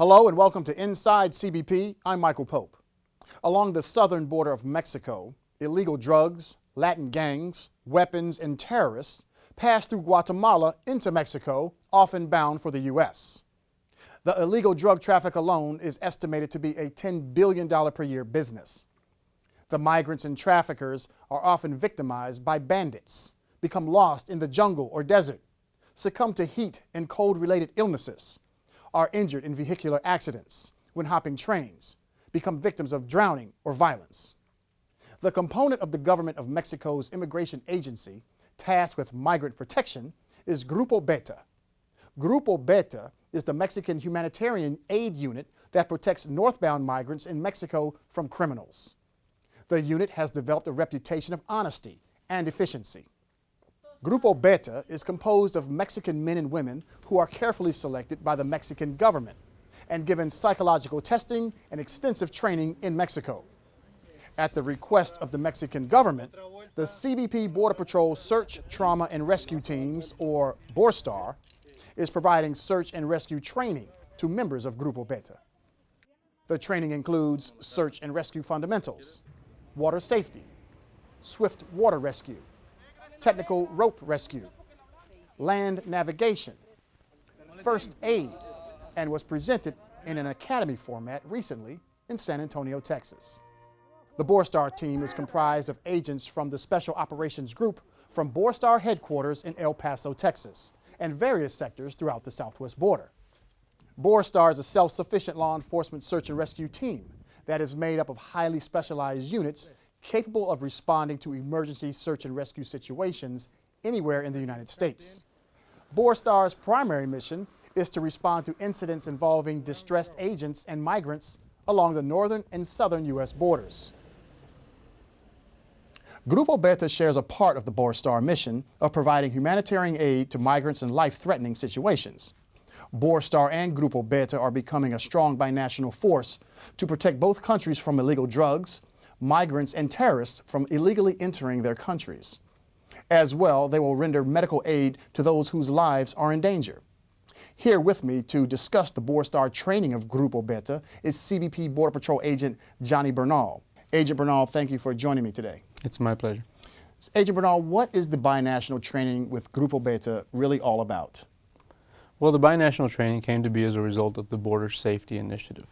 Hello and welcome to Inside CBP. I'm Michael Pope. Along the southern border of Mexico, illegal drugs, Latin gangs, weapons, and terrorists pass through Guatemala into Mexico, often bound for the U.S. The illegal drug traffic alone is estimated to be a $10 billion per year business. The migrants and traffickers are often victimized by bandits, become lost in the jungle or desert, succumb to heat and cold-related illnesses, are injured in vehicular accidents when hopping trains, become victims of drowning or violence. The component of the government of Mexico's immigration agency tasked with migrant protection is Grupo Beta. Grupo Beta is the Mexican humanitarian aid unit that protects northbound migrants in Mexico from criminals. The unit has developed a reputation of honesty and efficiency. Grupo Beta is composed of Mexican men and women who are carefully selected by the Mexican government and given psychological testing and extensive training in Mexico. At the request of the Mexican government, the CBP Border Patrol Search, Trauma, and Rescue Teams, or Borstar, is providing search and rescue training to members of Grupo Beta. The training includes search and rescue fundamentals, water safety, swift water rescue, technical rope rescue, land navigation, first aid, and was presented in an academy format recently in San Antonio, Texas. The Borstar team is comprised of agents from the Special Operations Group from Borstar headquarters in El Paso, Texas, and various sectors throughout the southwest border. Borstar is a self-sufficient law enforcement search and rescue team that is made up of highly specialized units capable of responding to emergency search and rescue situations anywhere in the United States. Borstar's primary mission is to respond to incidents involving distressed agents and migrants along the northern and southern U.S. borders. Grupo Beta shares a part of the Borstar mission of providing humanitarian aid to migrants in life-threatening situations. Borstar and Grupo Beta are becoming a strong binational force to protect both countries from illegal drugs, migrants, and terrorists from illegally entering their countries. As well, they will render medical aid to those whose lives are in danger. Here with me to discuss the Borstar training of Grupo Beta is CBP Border Patrol Agent Johnny Bernal. Agent Bernal, thank you for joining me today. It's my pleasure. Agent Bernal, what is the binational training with Grupo Beta really all about? Well, the binational training came to be as a result of the Border Safety Initiative.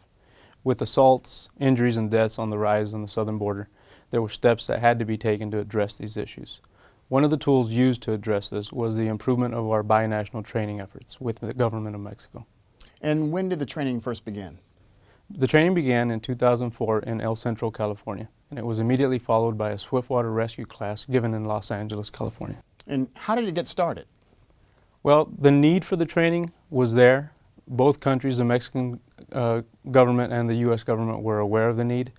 With assaults, injuries, and deaths on the rise on the southern border, there were steps that had to be taken to address these issues. One of the tools used to address this was the improvement of our binational training efforts with the government of Mexico. And when did the training first begin? The training began in 2004 in El Centro, California, and it was immediately followed by a swiftwater rescue class given in Los Angeles, California. And how did it get started? Well, the need for the training was there. Both countries, the Mexican government and the U.S. government, were aware of the need.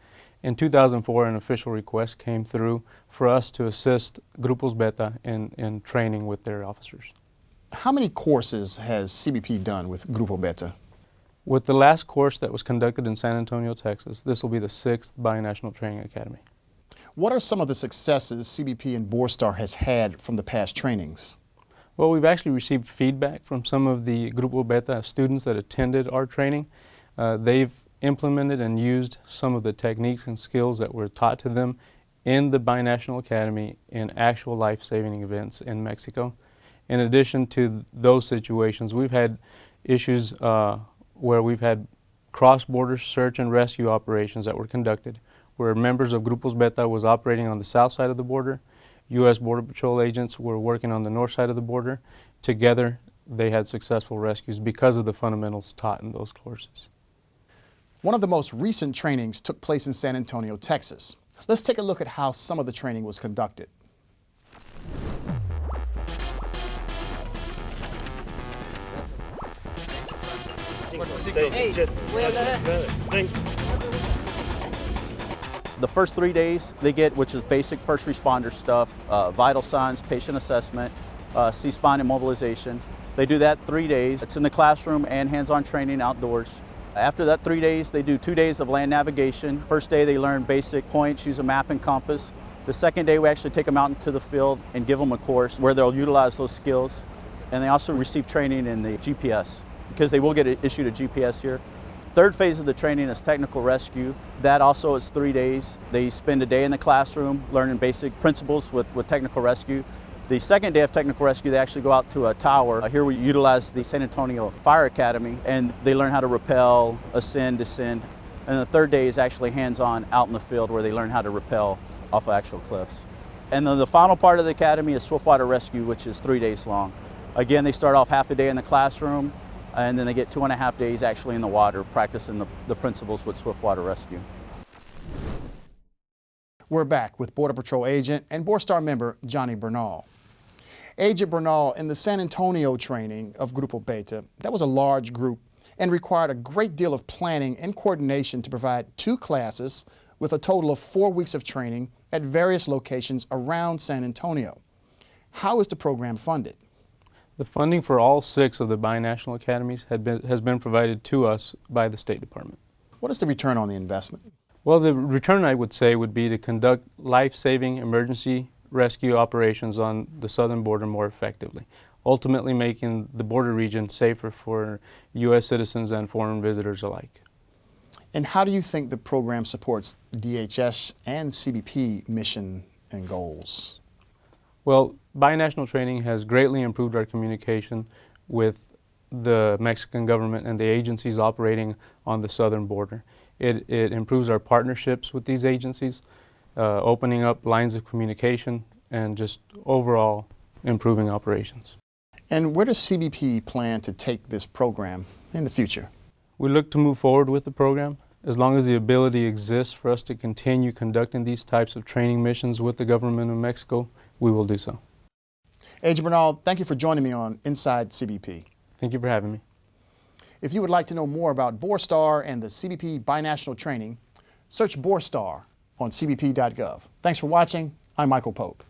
In 2004, an official request came through for us to assist Grupos Beta in training with their officers. How many courses has CBP done with Grupo Beta? With the last course that was conducted in San Antonio, Texas, this will be the 6th Binational Training Academy. What are some of the successes CBP and Borstar has had from the past trainings? Well, we've actually received feedback from some of the Grupo Beta students that attended our training. They've implemented and used some of the techniques and skills that were taught to them in the Binational Academy in actual life-saving events in Mexico. In addition to those situations, we've had issues where we've had cross-border search and rescue operations that were conducted, where members of Grupos Beta was operating on the south side of the border. U.S. Border Patrol agents were working on the north side of the border. Together, they had successful rescues because of the fundamentals taught in those courses. One of the most recent trainings took place in San Antonio, Texas. Let's take a look at how some of the training was conducted. The first 3 days they get, which is basic first responder stuff, vital signs, patient assessment, C-spine immobilization. They do that 3 days. It's in the classroom and hands-on training outdoors. After that 3 days, they do 2 days of land navigation. First day they learn basic points, use a map and compass. The second day we actually take them out into the field and give them a course where they'll utilize those skills. And they also receive training in the GPS, because they will get issued a GPS here. third phase of the training is technical rescue. That also is 3 days. They spend a day in the classroom learning basic principles with technical rescue. The second day of technical rescue, they actually go out to a tower. Here we utilize the San Antonio Fire Academy, and they learn how to rappel, ascend, descend. And the third day is actually hands-on out in the field where they learn how to rappel off of actual cliffs. And then the final part of the academy is swiftwater rescue, which is 3 days long. Again, they start off half a day in the classroom, and then they get 2.5 days actually in the water practicing the principles with swiftwater rescue. We're back with Border Patrol agent and Borstar member Johnny Bernal. Agent Bernal, in the San Antonio training of Grupo Beta, that was a large group and required a great deal of planning and coordination to provide 2 classes with a total of 4 weeks of training at various locations around San Antonio. How is the program funded? The funding for all 6 of the binational academies has been provided to us by the State Department. What is the return on the investment? Well, the return, I would say, would be to conduct life-saving emergency rescue operations on the southern border more effectively, ultimately making the border region safer for U.S. citizens and foreign visitors alike. And how do you think the program supports DHS and CBP mission and goals? Well, binational training has greatly improved our communication with the Mexican government and the agencies operating on the southern border. It improves our partnerships with these agencies, opening up lines of communication and just overall improving operations. And where does CBP plan to take this program in the future? We look to move forward with the program. As long as the ability exists for us to continue conducting these types of training missions with the government of Mexico, we will do so. Agent Bernal, thank you for joining me on Inside CBP. Thank you for having me. If you would like to know more about Borstar and the CBP binational training, search Borstar on cbp.gov. Thanks for watching. I'm Michael Pope.